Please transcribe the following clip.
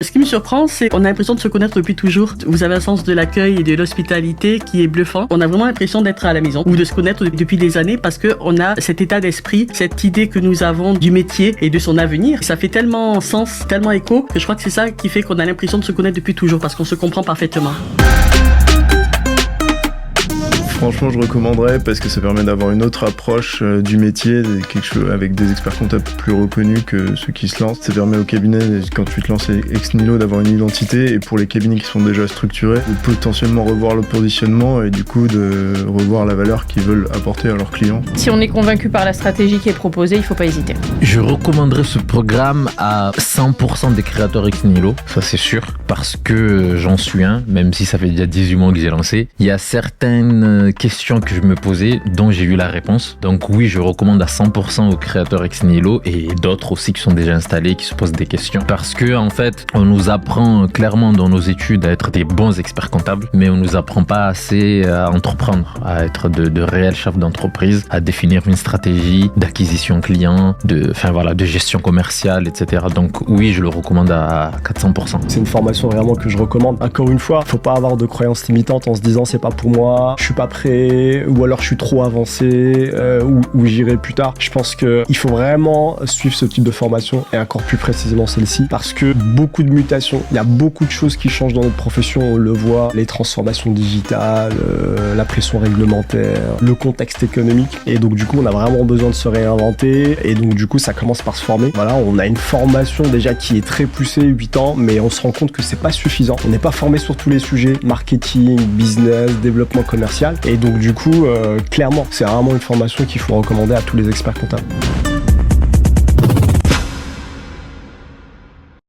Ce qui me surprend, c'est qu'on a l'impression de se connaître depuis toujours. Vous avez un sens de l'accueil et de l'hospitalité qui est bluffant. On a vraiment l'impression d'être à la maison ou de se connaître depuis des années parce qu'on a cet état d'esprit, cette idée que nous avons du métier et de son avenir. Ça fait tellement sens, tellement écho que je crois que c'est ça qui fait qu'on a l'impression de se connaître depuis toujours parce qu'on se comprend parfaitement. Franchement, je recommanderais parce que ça permet d'avoir une autre approche du métier, quelque chose avec des experts comptables plus reconnus que ceux qui se lancent. Ça permet au cabinet, quand tu te lances ex nihilo, d'avoir une identité, et pour les cabinets qui sont déjà structurés, de potentiellement revoir le positionnement et du coup de revoir la valeur qu'ils veulent apporter à leurs clients. Si on est convaincu par la stratégie qui est proposée, il ne faut pas hésiter. Je recommanderais ce programme à 100% des créateurs ex nihilo, ça c'est sûr, parce que j'en suis un, même si ça fait déjà 18 mois que j'ai lancé. Il y a certaines questions que je me posais dont j'ai eu la réponse. Donc oui, je recommande à 100% aux créateurs ex nihilo et d'autres aussi qui sont déjà installés, qui se posent des questions. Parce que en fait, on nous apprend clairement dans nos études à être des bons experts comptables, mais on nous apprend pas assez à entreprendre, à être de réels chefs d'entreprise, à définir une stratégie d'acquisition client, de gestion commerciale, etc. Donc oui, je le recommande à 400%. C'est une formation vraiment que je recommande. Encore une fois, faut pas avoir de croyances limitantes en se disant c'est pas pour moi, je suis pas prêt, ou alors je suis trop avancé, ou j'irai plus tard. Je pense qu'il faut vraiment suivre ce type de formation, et encore plus précisément celle-ci, parce que beaucoup de mutations, il y a beaucoup de choses qui changent dans notre profession, on le voit, les transformations digitales, la pression réglementaire, le contexte économique, et donc du coup on a vraiment besoin de se réinventer, et donc du coup ça commence par se former. Voilà, on a une formation déjà qui est très poussée, 8 ans, mais on se rend compte que c'est pas suffisant. On n'est pas formé sur tous les sujets, marketing, business, développement commercial, et donc du coup, clairement, c'est vraiment une formation qu'il faut recommander à tous les experts comptables.